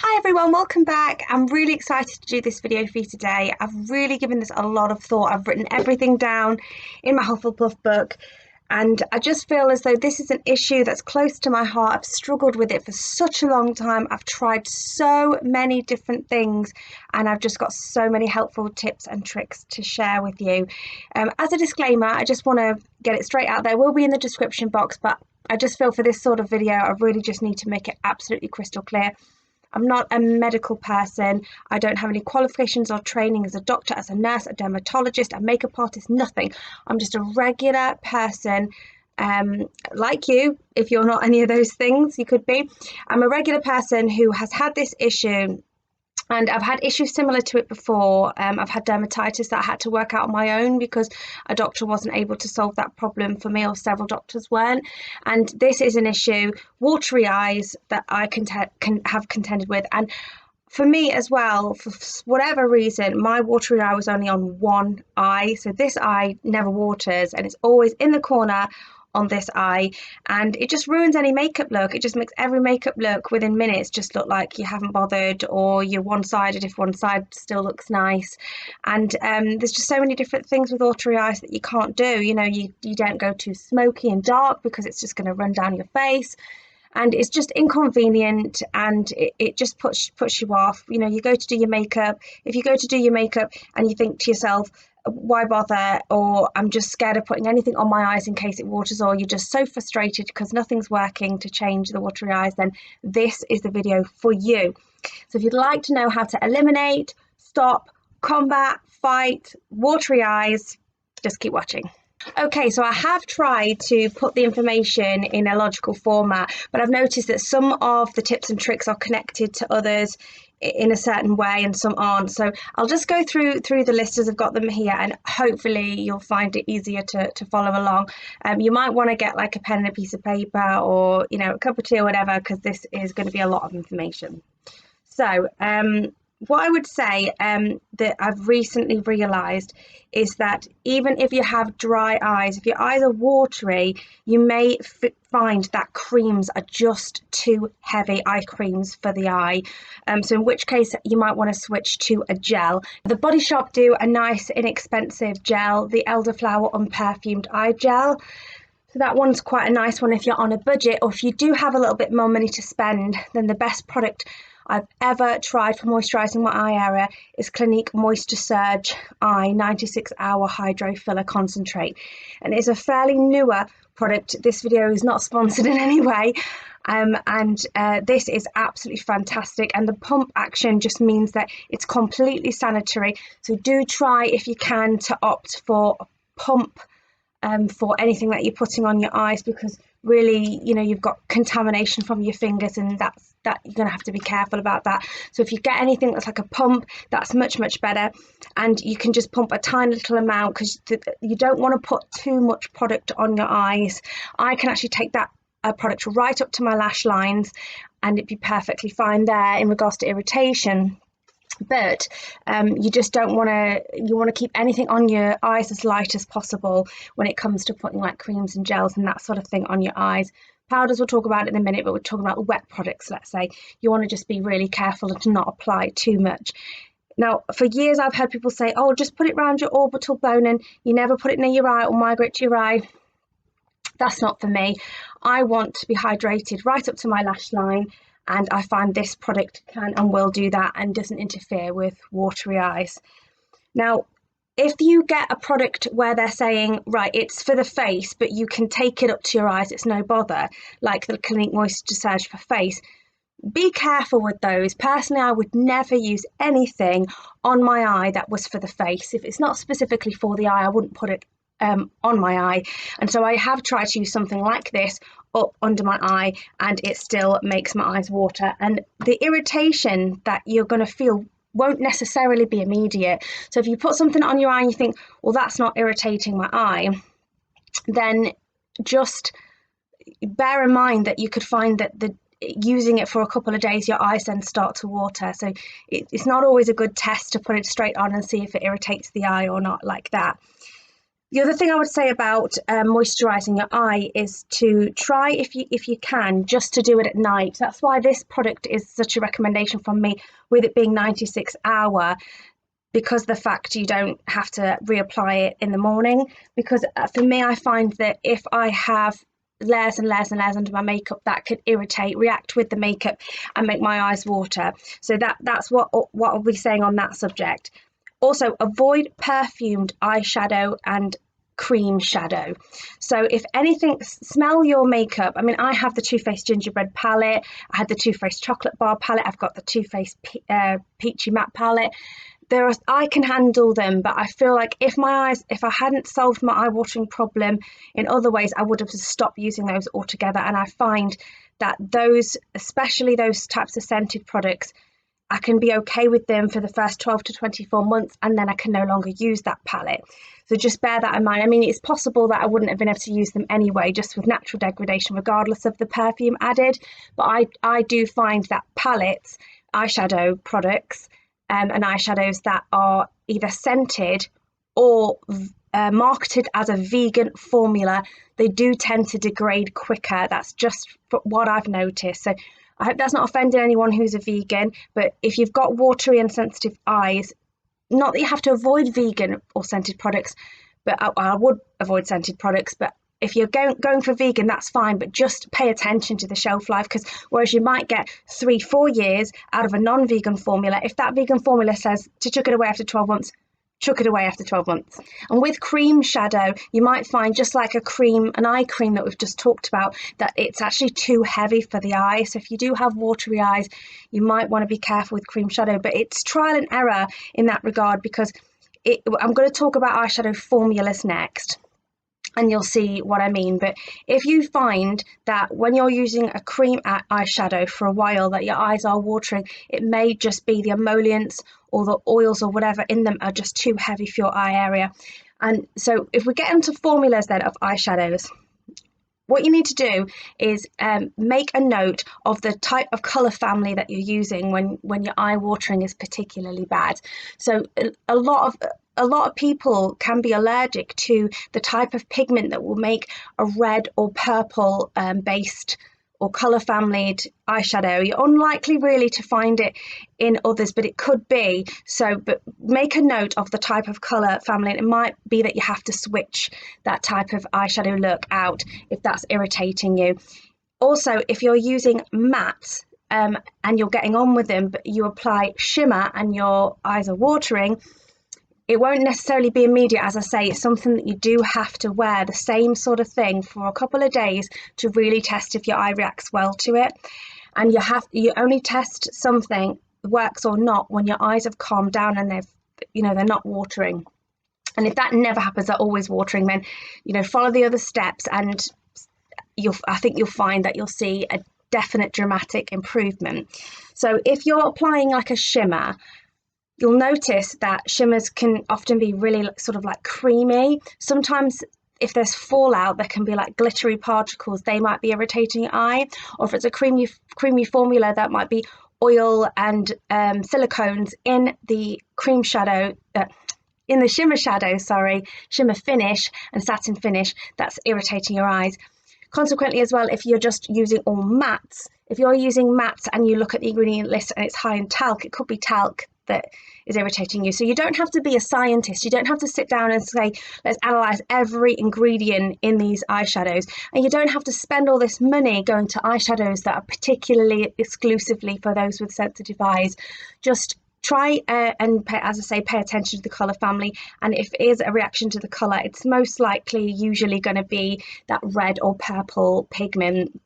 Hi everyone, welcome back. I'm really excited to do this video for you today. I've really given this a lot of thought. I've written everything down in my Hufflepuff book, and I just feel as though this is an issue that's close to my heart. I've struggled with it for such a long time. I've tried so many different things, and I've just got so many helpful tips and tricks to share with you. As a disclaimer, I just want to get it straight out there. It will be in the description box, but I just feel for this sort of video, I really just need to make it absolutely crystal clear. I'm not a medical person. I don't have any qualifications or training as a doctor, as a nurse, a dermatologist, a makeup artist, nothing. I'm just a regular person, like you. If you're not any of those things, you could be. I'm a regular person who has had this issue, and I've had issues similar to it before. I've had dermatitis that I had to work out on my own because a doctor wasn't able to solve that problem for me, or several doctors weren't. And this is an issue, watery eyes, that I can have contended with. And for me as well, for whatever reason, my watery eye was only on one eye. So this eye never waters, and it's always in the corner on this eye, and it just ruins any makeup look. It just makes every makeup look within minutes just look like you haven't bothered, or you're one-sided if one side still looks nice. And there's just so many different things with watery eyes that you can't do. You know, you don't go too smoky and dark because it's just going to run down your face, and it's just inconvenient, and it just puts you off. You know, you go to do your makeup. If you go to do your makeup and you think to yourself, why bother, or I'm just scared of putting anything on my eyes in case it waters, or you're just so frustrated because nothing's working to change the watery eyes, then this is the video for you. So if you'd like to know how to eliminate, stop, combat, fight watery eyes, just keep watching. Okay, so I have tried to put the information in a logical format, but I've noticed that some of the tips and tricks are connected to others in a certain way and some aren't. So I'll just go through the list as I've got them here, and hopefully you'll find it easier to follow along. You might want to get like a pen and a piece of paper, or a cup of tea or whatever, because this is going to be a lot of information. So what I would say that I've recently realised is that even if you have dry eyes, if your eyes are watery, you may find that creams are just too heavy, eye creams for the eye. So in which case you might want to switch to a gel. The Body Shop do a nice inexpensive gel, the Elderflower Unperfumed Eye Gel. So that one's quite a nice one if you're on a budget, or if you do have a little bit more money to spend. Then the best product I've ever tried for moisturising my eye area is Clinique Moisture Eye 96-hour Hydro Filler Concentrate. And it's a fairly newer product. This video is not sponsored in any way. This is absolutely fantastic, and the pump action just means that it's completely sanitary. So do try, if you can, to opt for a pump for anything that you're putting on your eyes, because really, you've got contamination from your fingers, and that you're going to have to be careful about that. So if you get anything that's like a pump, that's much better, and you can just pump a tiny little amount, because you don't want to put too much product on your eyes. I can actually take that product right up to my lash lines, and it'd be perfectly fine there in regards to irritation. But you just don't want to, you want to keep anything on your eyes as light as possible when it comes to putting like creams and gels and that sort of thing on your eyes. Powders we'll talk about in a minute, but we're talking about wet products, let's say. You want to just be really careful and to not apply too much. Now, for years I've heard people say, oh, just put it around your orbital bone and you never put it near your eye or migrate to your eye. That's not for me. I want to be hydrated right up to my lash line, and I find this product can and will do that and doesn't interfere with watery eyes. Now, if you get a product where they're saying, right, it's for the face, but you can take it up to your eyes, it's no bother, like the Clinique Moisture Surge for face, be careful with those. Personally, I would never use anything on my eye that was for the face. If it's not specifically for the eye, I wouldn't put it on my eye. And so I have tried to use something like this up under my eye, and it still makes my eyes water. And the irritation that you're going to feel won't necessarily be immediate. So if you put something on your eye and you think, well, that's not irritating my eye, then just bear in mind that you could find that using it for a couple of days, your eyes then start to water. So it's not always a good test to put it straight on and see if it irritates the eye or not like that. The other thing I would say about moisturising your eye is to try, if you can, just to do it at night. That's why this product is such a recommendation from me, with it being 96 hour, because the fact you don't have to reapply it in the morning. Because for me, I find that if I have layers and layers and layers under my makeup, that could irritate, react with the makeup, and make my eyes water. So that's what I'll be saying on that subject. Also, avoid perfumed eyeshadow and cream shadow. So if anything, smell your makeup. I mean, I have the Too Faced gingerbread palette, I had the Too Faced chocolate bar palette, I've got the Too Faced peachy matte palette. I can handle them, but I feel like if I hadn't solved my eye watering problem in other ways, I would have stopped using those altogether. And I find that those, especially those types of scented products, I can be okay with them for the first 12 to 24 months, and then I can no longer use that palette. So just bear that in mind. I mean, it's possible that I wouldn't have been able to use them anyway, just with natural degradation, regardless of the perfume added. But I do find that palettes, eyeshadow products, and eyeshadows that are either scented or marketed as a vegan formula, they do tend to degrade quicker. That's just what I've noticed. So I hope that's not offending anyone who's a vegan, but if you've got watery and sensitive eyes, not that you have to avoid vegan or scented products, but I would avoid scented products, but if you're going for vegan, that's fine, but just pay attention to the shelf life, because whereas you might get 3-4 years out of a non-vegan formula, if that vegan formula says to chuck it away after 12 months, chuck it away after 12 months. And with cream shadow, you might find, just like an eye cream that we've just talked about, that it's actually too heavy for the eye. So if you do have watery eyes, you might want to be careful with cream shadow, but it's trial and error in that regard, because I'm going to talk about eyeshadow formulas next, and you'll see what I mean. But if you find that when you're using a cream eyeshadow for a while that your eyes are watering, it may just be the emollients or the oils or whatever in them are just too heavy for your eye area. And so if we get into formulas then of eyeshadows, what you need to do is make a note of the type of colour family that you're using when your eye watering is particularly bad. So a lot of people can be allergic to the type of pigment that will make a red or purple based or colour familied eyeshadow. You're unlikely really to find it in others, but it could be. So, but make a note of the type of colour family. And it might be that you have to switch that type of eyeshadow look out if that's irritating you. Also, if you're using mattes and you're getting on with them, but you apply shimmer and your eyes are watering, it won't necessarily be immediate. As I say, it's something that you do have to wear the same sort of thing for a couple of days to really test if your eye reacts well to it. And you only test something works or not when your eyes have calmed down and they're not watering. And if that never happens, they're always watering, then follow the other steps, and I think you'll find that you'll see a definite dramatic improvement. So if you're applying like a shimmer, you'll notice that shimmers can often be really sort of like creamy. Sometimes if there's fallout, there can be like glittery particles. They might be irritating your eye. Or if it's a creamy formula, that might be oil and silicones in the cream shadow, in the shimmer shadow, shimmer finish and satin finish, that's irritating your eyes. Consequently as well, if you're just using all mattes, if you're using mattes and you look at the ingredient list and it's high in talc, it could be talc that is irritating you. So you don't have to be a scientist. You don't have to sit down and say, let's analyze every ingredient in these eyeshadows. And you don't have to spend all this money going to eyeshadows that are particularly exclusively for those with sensitive eyes. Just try and pay attention to the colour family. And if it is a reaction to the colour, it's most likely usually going to be that red or purple pigment.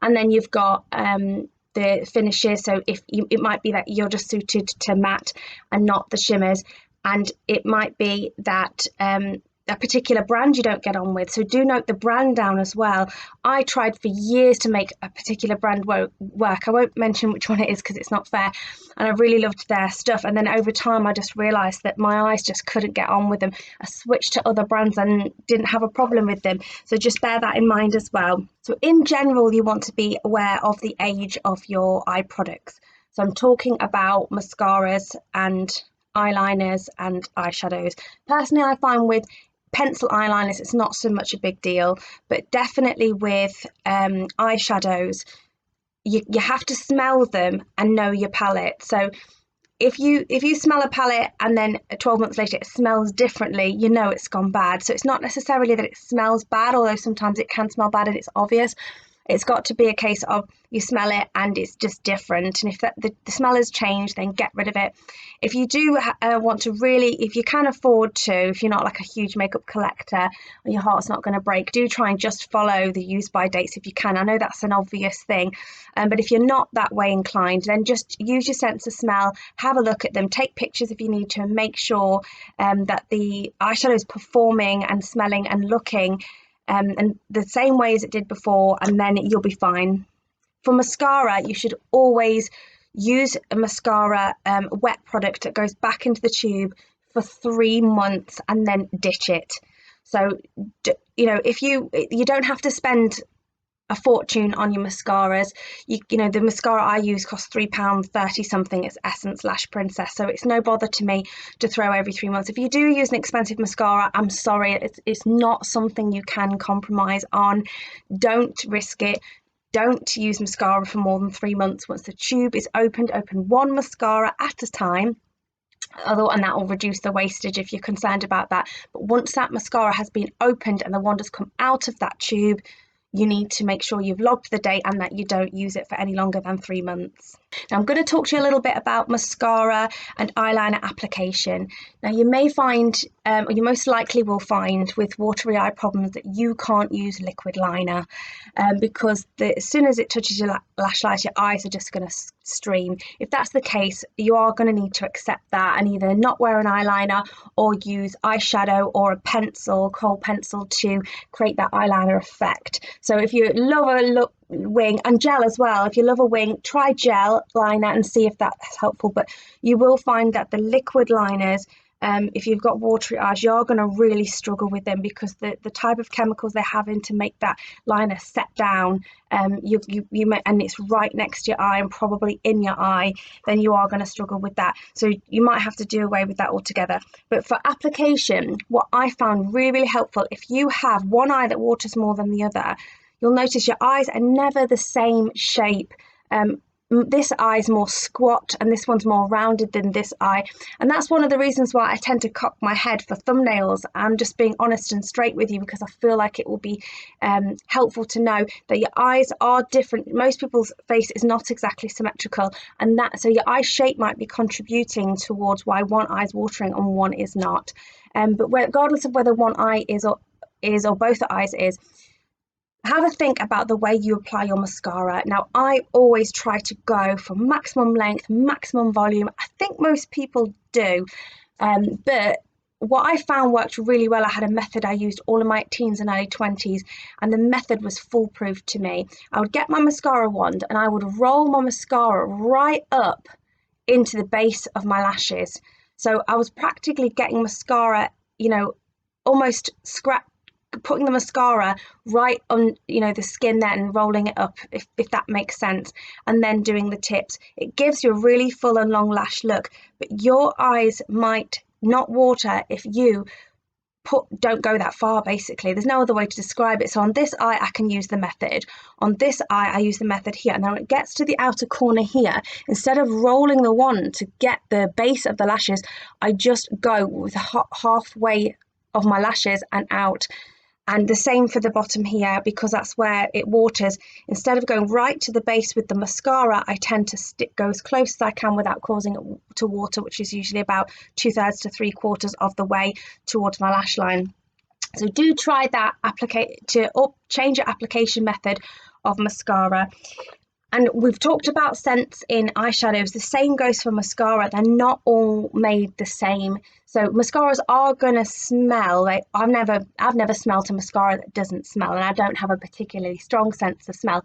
And then you've got the finishes. So it might be that you're just suited to matte and not the shimmers, and it might be that a particular brand you don't get on with. So do note the brand down as well. I tried for years to make a particular brand work. I won't mention which one it is because it's not fair, and I really loved their stuff, and then over time I just realized that my eyes just couldn't get on with them. I switched to other brands and didn't have a problem with them. So just bear that in mind as well. So in general, you want to be aware of the age of your eye products. So I'm talking about mascaras and eyeliners and eyeshadows. Personally, I find with pencil eyeliners, it's not so much a big deal, but definitely with eyeshadows, you have to smell them and know your palette. So if you smell a palette and then 12 months later it smells differently, you know it's gone bad. So it's not necessarily that it smells bad, although sometimes it can smell bad and it's obvious. It's got to be a case of you smell it and it's just different. And if the smell has changed, then get rid of it. If you do want to really, if you can afford to, if you're not like a huge makeup collector and your heart's not going to break, do try and just follow the use by dates if you can. I know that's an obvious thing, but if you're not that way inclined, then just use your sense of smell, have a look at them, take pictures if you need to, and make sure that the eyeshadow is performing and smelling and looking and the same way as it did before, and then you'll be fine. For mascara, you should always use a mascara wet product that goes back into the tube for 3 months and then ditch it. So, you know, if you don't have to spend a fortune on your mascaras. You know, the mascara I use costs £3.30 something. It's Essence Lash Princess, so it's no bother to me to throw every 3 months. If you do use an expensive mascara, I'm sorry, it's not something you can compromise on. Don't risk it. Don't use mascara for more than 3 months. Once the tube is opened, open one mascara at a time. And that will reduce the wastage if you're concerned about that. But once that mascara has been opened and the wand has come out of that tube, you need to make sure you've logged the date and that you don't use it for any longer than 3 months. Now I'm going to talk to you a little bit about mascara and eyeliner application. Now you may find, or you most likely will find with watery eye problems, that you can't use liquid liner because as soon as it touches your lash line, your eyes are just going to stream. If that's the case, you are going to need to accept that and either not wear an eyeliner or use eyeshadow or a pencil, kohl pencil, to create that eyeliner effect. So if you love a wing and gel as well, if you love a wing, try gel liner and see if that's helpful. But you will find that the liquid liners, if you've got watery eyes, you're going to really struggle with them because the type of chemicals they're having to make that liner set down, you may, and it's right next to your eye and probably in your eye, then you are going to struggle with that. So you might have to do away with that altogether. But for application, what I found really, really helpful, if you have one eye that waters more than the other, you'll notice your eyes are never the same shape. This eye is more squat and this one's more rounded than this eye, and that's one of the reasons why I tend to cock my head for thumbnails. I'm just being honest and straight with you because I feel like it will be helpful to know that your eyes are different. Most people's face is not exactly symmetrical, and that so your eye shape might be contributing towards why one eye is watering and one is not. But regardless of whether one eye is or both eyes is, have a think about the way you apply your mascara. Now, I always try to go for maximum length, maximum volume. I think most people do, but what I found worked really well, I had a method I used all in my teens and early 20s, and the method was foolproof to me. I would get my mascara wand and I would roll my mascara right up into the base of my lashes. So I was practically getting mascara, you know, almost putting the mascara right on, you know, the skin there and rolling it up, if that makes sense, and then doing the tips. It gives you a really full and long lash look, but your eyes might not water if you don't go that far. Basically, there's no other way to describe it. So on this eye I can use the method, on this eye I use the method here, and then when it gets to the outer corner here, instead of rolling the wand to get the base of the lashes, I just go with halfway of my lashes and out. And the same for the bottom here, because that's where it waters. Instead of going right to the base with the mascara, I tend to go as close as I can without causing it to water, which is usually about 2/3 to 3/4 of the way towards my lash line. So do try that, change your application method of mascara. And we've talked about scents in eyeshadows. The same goes for mascara. They're not all made the same. So mascaras are going to smell. I've never smelled a mascara that doesn't smell, and I don't have a particularly strong sense of smell.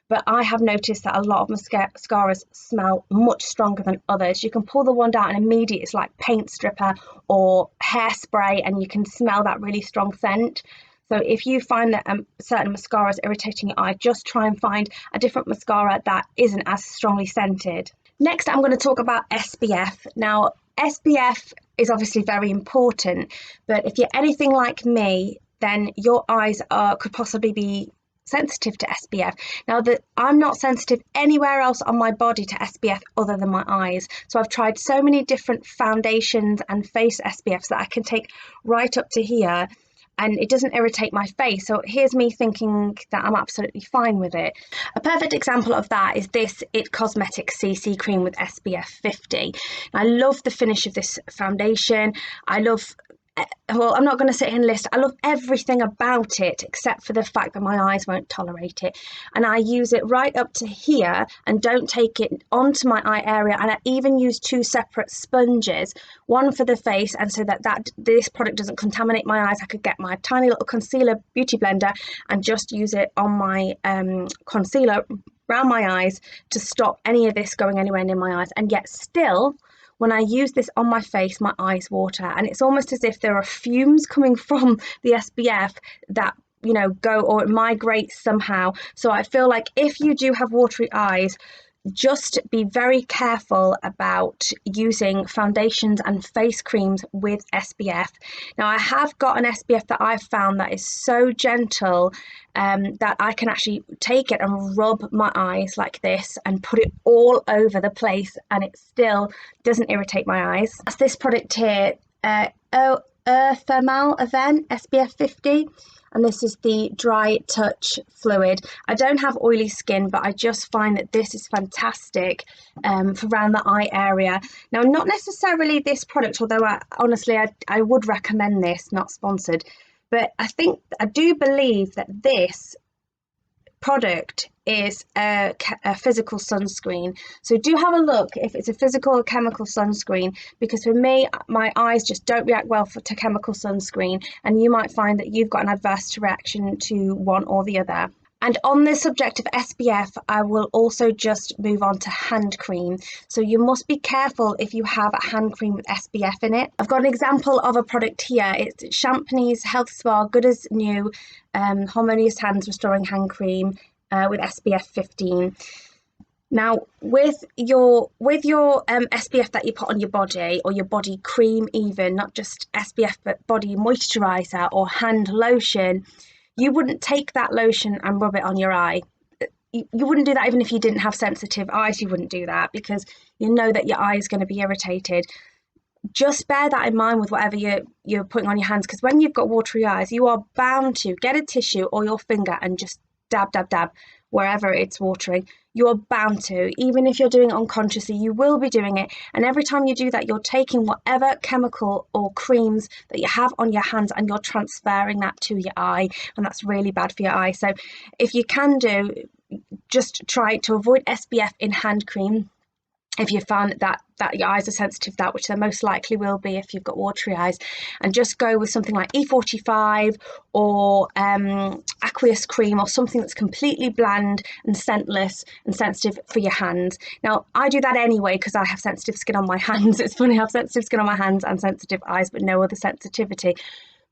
But I have noticed that a lot of mascaras smell much stronger than others. You can pull the wand out and immediately it's like paint stripper or hairspray, and you can smell that really strong scent. So if you find that certain mascara is irritating your eye, just try and find a different mascara that isn't as strongly scented. Next, I'm going to talk about SPF. Now, SPF is obviously very important. But if you're anything like me, then your eyes could possibly be sensitive to SPF. Now that I'm not sensitive anywhere else on my body to SPF other than my eyes, so I've tried so many different foundations and face SPFs that I can take right up to here and it doesn't irritate my face. So here's me thinking that I'm absolutely fine with it. A perfect example of that is this It Cosmetics CC cream with SPF 50. I love the finish of this foundation. I love, well, I'm not going to sit here and list. I love everything about it except for the fact that my eyes won't tolerate it. And I use it right up to here and don't take it onto my eye area. And I even use two separate sponges, one for the face, and so that this product doesn't contaminate my eyes, I could get my tiny little concealer beauty blender and just use it on my concealer around my eyes to stop any of this going anywhere near my eyes. And yet still, when I use this on my face, my eyes water, and it's almost as if there are fumes coming from the SPF that, you know, go or it migrates somehow. So I feel like if you do have watery eyes, just be very careful about using foundations and face creams with SPF. Now, I have got an SPF that I've found that is so gentle that I can actually take it and rub my eyes like this and put it all over the place, and it still doesn't irritate my eyes. That's this product here, Avene SPF 50. And this is the Dry Touch Fluid. I don't have oily skin, but I just find that this is fantastic for around the eye area. Now, not necessarily this product, although honestly, I would recommend this, not sponsored. But I do believe that this product is a physical sunscreen. So do have a look if it's a physical or chemical sunscreen, because for me, my eyes just don't react well to chemical sunscreen, and you might find that you've got an adverse reaction to one or the other. And on the subject of SPF, I will also just move on to hand cream. So you must be careful if you have a hand cream with SPF in it. I've got an example of a product here. It's Champagne's Health Spa Good as New Harmonious Hands Restoring Hand Cream with SPF 15. Now, with your SPF that you put on your body, or your body cream even, not just SPF but body moisturizer or hand lotion, you wouldn't take that lotion and rub it on your eye. You wouldn't do that even if you didn't have sensitive eyes. You wouldn't do that because you know that your eye is going to be irritated. Just bear that in mind with whatever you're putting on your hands, because when you've got watery eyes, you are bound to get a tissue or your finger and just dab, dab, dab wherever it's watering. You're bound to, even if you're doing it unconsciously, you will be doing it. And every time you do that, you're taking whatever chemical or creams that you have on your hands and you're transferring that to your eye. And that's really bad for your eye. So if you can do, just try to avoid SPF in hand cream. If you find that your eyes are sensitive to that, which they most likely will be if you've got watery eyes, and just go with something like E45 or aqueous cream, or something that's completely bland and scentless and sensitive for your hands. Now, I do that anyway because I have sensitive skin on my hands. It's funny, I have sensitive skin on my hands and sensitive eyes, but no other sensitivity.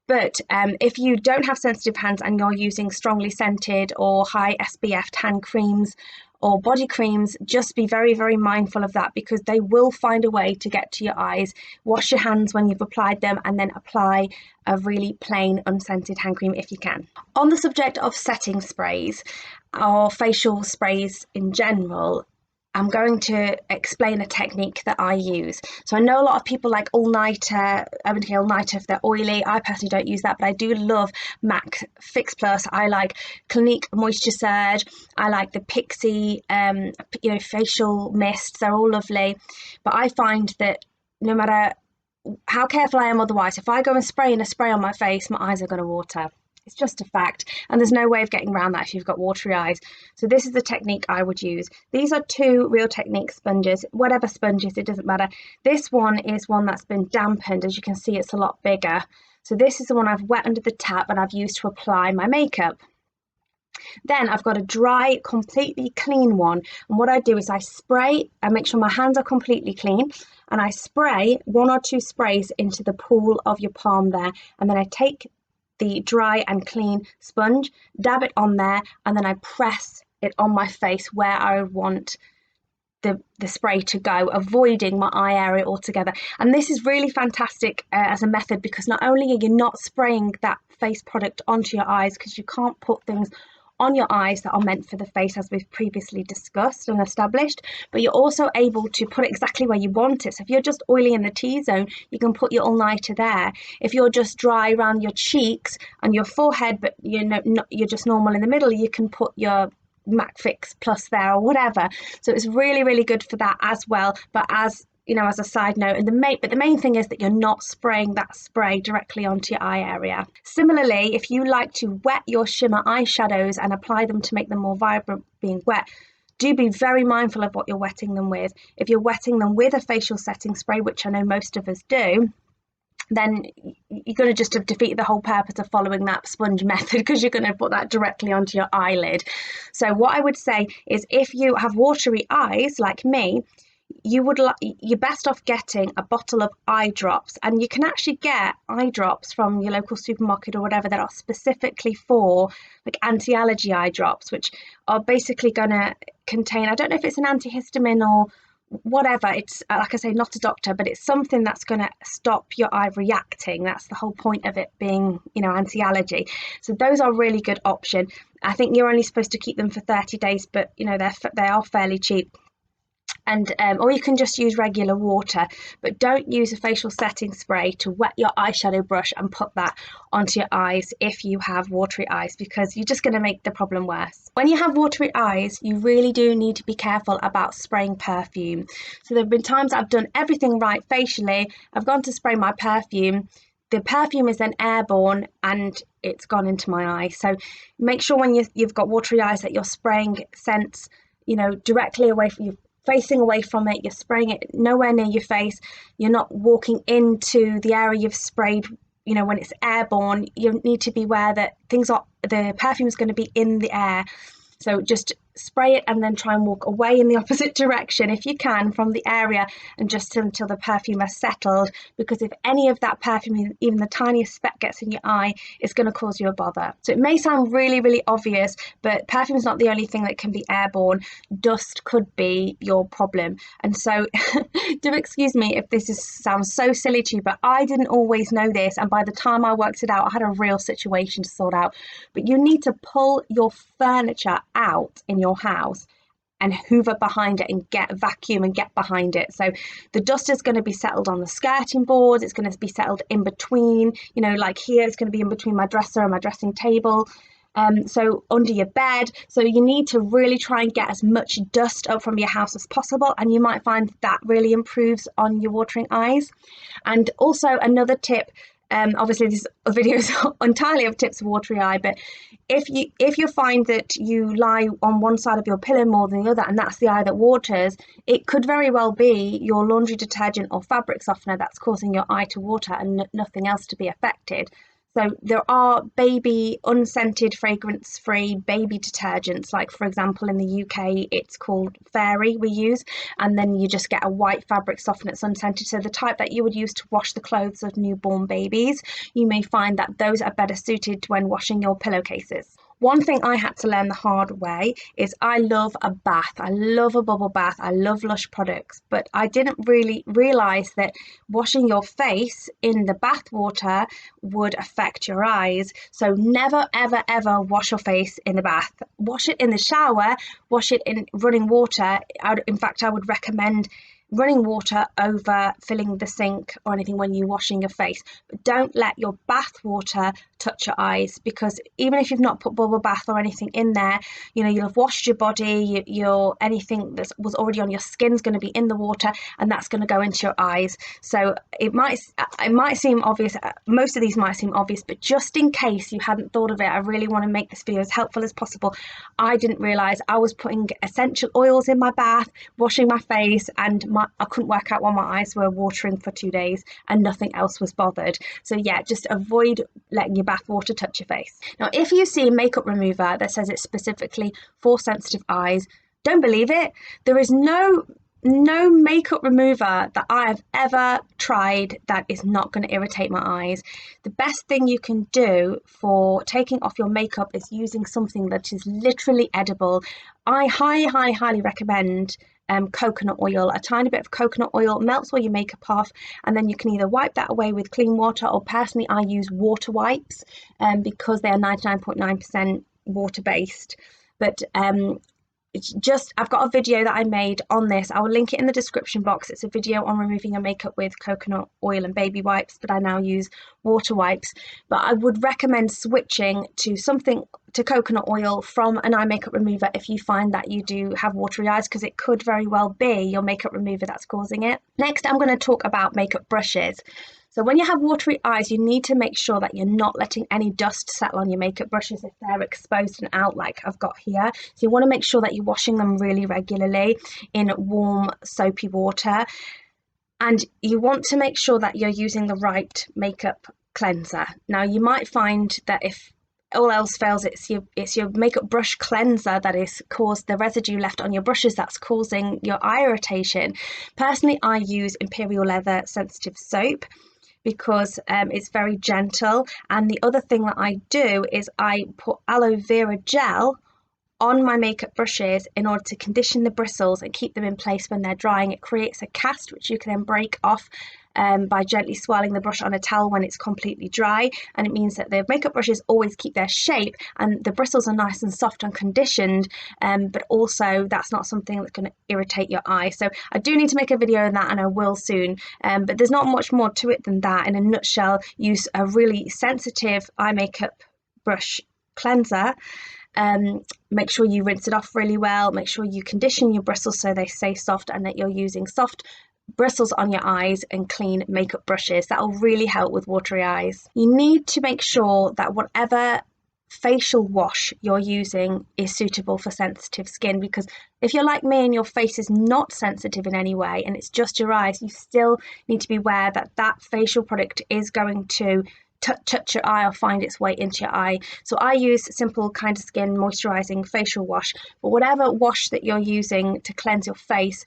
But if you don't have sensitive hands and you're using strongly scented or high SPF hand creams or body creams, just be very, very mindful of that, because they will find a way to get to your eyes. Wash your hands when you've applied them and then apply a really plain unscented hand cream if you can. On the subject of setting sprays or facial sprays in general, I'm going to explain a technique that I use. So I know a lot of people like all-nighter, all-nighter if they're oily. I personally don't use that, but I do love MAC Fix Plus. I like Clinique Moisture Surge. I like the Pixie, facial mists. They're all lovely. But I find that no matter how careful I am otherwise, if I go and spray a spray on my face, my eyes are going to water. It's just a fact, and there's no way of getting around that if you've got watery eyes. So this is the technique I would use. These are two Real Technique sponges, whatever sponges, it doesn't matter. This one is one that's been dampened. As you can see, it's a lot bigger. So this is the one I've wet under the tap and I've used to apply my makeup. Then I've got a dry, completely clean one. And what I do is I spray, I make sure my hands are completely clean, and I spray 1 or 2 sprays into the pool of your palm there. And then I take the dry and clean sponge, dab it on there, and then I press it on my face where I want the spray to go, avoiding my eye area altogether. And this is really fantastic as a method, because not only are you not spraying that face product onto your eyes, because you can't put things on your eyes that are meant for the face, as we've previously discussed and established, but you're also able to put it exactly where you want it. So if you're just oily in the T-zone, you can put your all-nighter there. If you're just dry around your cheeks and your forehead, but you're just normal in the middle, you can put your MAC Fix Plus there or whatever. So it's really, really good for that as well. But as as a side note, and the main thing is that you're not spraying that spray directly onto your eye area. Similarly, if you like to wet your shimmer eyeshadows and apply them to make them more vibrant being wet, do be very mindful of what you're wetting them with. If you're wetting them with a facial setting spray, which I know most of us do, then you're going to just have defeated the whole purpose of following that sponge method, because you're going to put that directly onto your eyelid. So what I would say is, if you have watery eyes like me, you're best off getting a bottle of eye drops, and you can actually get eye drops from your local supermarket or whatever that are specifically for like anti-allergy eye drops, which are basically going to contain, I don't know if it's an antihistamine or whatever. It's like I say, not a doctor, but it's something that's going to stop your eye reacting. That's the whole point of it being, anti-allergy. So those are a really good option. I think you're only supposed to keep them for 30 days, but they are fairly cheap. And or you can just use regular water, but don't use a facial setting spray to wet your eyeshadow brush and put that onto your eyes if you have watery eyes, because you're just going to make the problem worse. When you have watery eyes, you really do need to be careful about spraying perfume. So there have been times I've done everything right facially, I've gone to spray my perfume, the perfume is then airborne and it's gone into my eye. So make sure when you've got watery eyes that you're spraying scents directly away from you, facing away from it. You're spraying it nowhere near your face. You're not walking into the area you've sprayed. When it's airborne, you need to be aware that the perfume is going to be in the air. So just spray it and then try and walk away in the opposite direction if you can from the area, and just until the perfume has settled, because if any of that perfume, even the tiniest speck, gets in your eye, it's going to cause you a bother. So it may sound really, really obvious, but perfume is not the only thing that can be airborne. Dust could be your problem. And so do excuse me if this sounds so silly to you, but I didn't always know this, and by the time I worked it out, I had a real situation to sort out. But you need to pull your furniture out in your house and hoover behind it and vacuum and get behind it. So the dust is going to be settled on the skirting boards, it's going to be settled in between, like here, it's going to be in between my dresser and my dressing table, so under your bed. So you need to really try and get as much dust up from your house as possible, and you might find that really improves on your watering eyes. And also another tip, obviously this video is entirely of tips for watery eye, but if you find that you lie on one side of your pillow more than the other, and that's the eye that waters, it could very well be your laundry detergent or fabric softener that's causing your eye to water and nothing else to be affected. So there are baby unscented, fragrance-free baby detergents, like for example in the UK it's called Fairy we use, and then you just get a white fabric softener that's unscented. So the type that you would use to wash the clothes of newborn babies, you may find that those are better suited when washing your pillowcases. One thing I had to learn the hard way is I love a bath. I love a bubble bath. I love Lush products, but I didn't really realise that washing your face in the bath water would affect your eyes. So never, ever, ever wash your face in the bath. Wash it in the shower, wash it in running water. In fact, I would recommend running water over filling the sink or anything when you're washing your face. But don't let your bath water touch your eyes, because even if you've not put bubble bath or anything in there, you'll have washed your body, anything that was already on your skin is going to be in the water, and that's going to go into your eyes. So it might seem obvious, most of these might seem obvious, but just in case you hadn't thought of it, I really want to make this video as helpful as possible. I didn't realise I was putting essential oils in my bath, washing my face, and I couldn't work out why my eyes were watering for 2 days and nothing else was bothered. So yeah, just avoid letting your bath water touch your face. Now, if you see a makeup remover that says it's specifically for sensitive eyes, don't believe it. There is no makeup remover that I have ever tried that is not going to irritate my eyes. The best thing you can do for taking off your makeup is using something that is literally edible. I highly recommend coconut oil. A tiny bit of coconut oil melts all your makeup off, and then you can either wipe that away with clean water, or personally I use water wipes because they are 99.9% water based. But it's just, I've got a video that I made on this. I will link it in the description box. It's a video on removing your makeup with coconut oil and baby wipes, but I now use water wipes. But I would recommend switching to coconut oil from an eye makeup remover if you find that you do have watery eyes, because it could very well be your makeup remover that's causing it. Next, I'm going to talk about makeup brushes. So when you have watery eyes, you need to make sure that you're not letting any dust settle on your makeup brushes if they're exposed and out like I've got here. So you want to make sure that you're washing them really regularly in warm, soapy water. And you want to make sure that you're using the right makeup cleanser. Now, you might find that if all else fails, it's your makeup brush cleanser that has caused the residue left on your brushes that's causing your eye irritation. Personally, I use Imperial leather sensitive soap because it's very gentle. And the other thing that I do is I put aloe vera gel on my makeup brushes in order to condition the bristles and keep them in place when they're drying. It creates a cast which you can then break off by gently swirling the brush on a towel when it's completely dry, and it means that the makeup brushes always keep their shape and the bristles are nice and soft and conditioned, but also that's not something that's going to irritate your eye. So I do need to make a video on that, and I will soon, but there's not much more to it than that. In a nutshell, use a really sensitive eye makeup brush cleanser. Make sure you rinse it off really well, make sure you condition your bristles so they stay soft, and that you're using soft bristles on your eyes and clean makeup brushes. That will really help with watery eyes. You need to make sure that whatever facial wash you're using is suitable for sensitive skin, because if you're like me and your face is not sensitive in any way and it's just your eyes, you still need to be aware that that facial product is going to touch your eye or find its way into your eye. So I use Simple Kind Skin moisturising facial wash, but whatever wash that you're using to cleanse your face,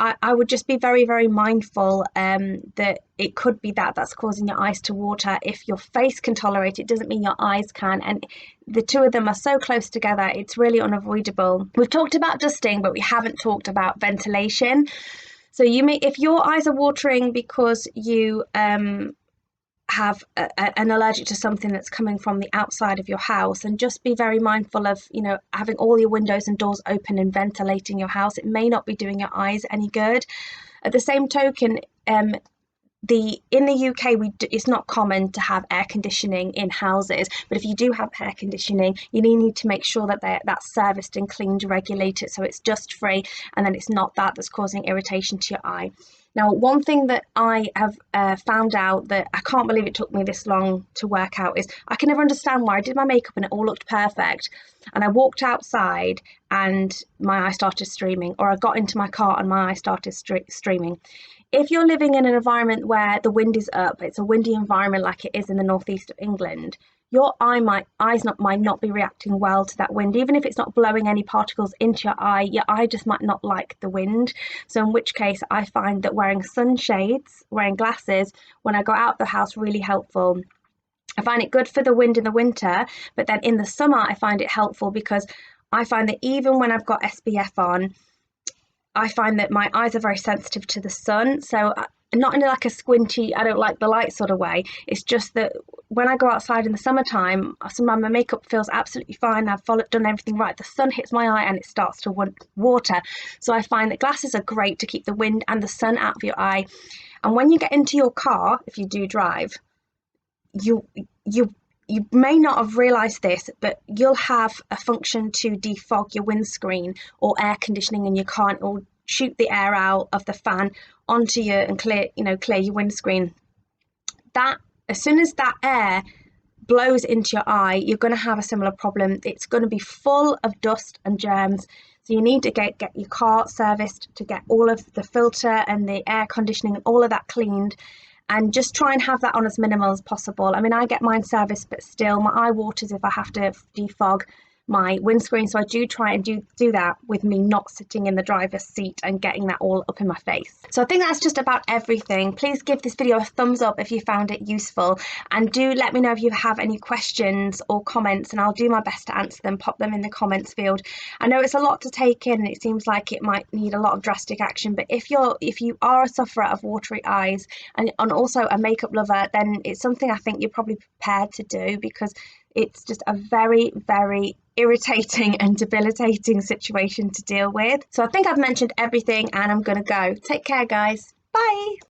I would just be very, very mindful that it could be that's causing your eyes to water. If your face can tolerate it, doesn't mean your eyes can. And the two of them are so close together, it's really unavoidable. We've talked about dusting, but we haven't talked about ventilation. So if your eyes are watering because you have an allergic to something that's coming from the outside of your house, and just be very mindful of having all your windows and doors open and ventilating your house. It may not be doing your eyes any good. At the same token, in the UK, it's not common to have air conditioning in houses, but if you do have air conditioning, you need to make sure that that's serviced and cleaned, regulated, so it's dust free, and then it's not that's causing irritation to your eye. Now, one thing that I have found out that I can't believe it took me this long to work out is I can never understand why I did my makeup and it all looked perfect, and I walked outside and my eye started streaming, or I got into my car and my eye started streaming. If you're living in an environment where the wind is up, it's a windy environment like it is in the northeast of England, your eyes might not be reacting well to that wind. Even if it's not blowing any particles into your eye just might not like the wind. So in which case, I find that wearing sunshades, wearing glasses when I go out of the house, really helpful. I find it good for the wind in the winter, but then in the summer, I find it helpful because I find that even when I've got SPF on, I find that my eyes are very sensitive to the sun. So not in like a squinty, I don't like the light sort of way. It's just that when I go outside in the summertime, sometimes my makeup feels absolutely fine. I've done everything right. The sun hits my eye and it starts to want water. So I find that glasses are great to keep the wind and the sun out of your eye. And when you get into your car, if you do drive, you may not have realised this, but you'll have a function to defog your windscreen or air conditioning in your car, and it will shoot the air out of the fan onto you and clear your windscreen. That as soon as that air blows into your eye, you're going to have a similar problem. It's going to be full of dust and germs. So you need to get your car serviced to get all of the filter and the air conditioning and all of that cleaned. And just try and have that on as minimal as possible. I mean, I get mine serviced, but still my eye waters if I have to defog my windscreen. So I do try and do that with me not sitting in the driver's seat and getting that all up in my face. So I think that's just about everything. Please give this video a thumbs up if you found it useful, and do let me know if you have any questions or comments, and I'll do my best to answer them. Pop them in the comments field. I know it's a lot to take in and it seems like it might need a lot of drastic action, but if you are a sufferer of watery eyes and also a makeup lover, then it's something I think you're probably prepared to do, because it's just a very, very irritating and debilitating situation to deal with. So I think I've mentioned everything and I'm gonna go. Take care, guys. Bye.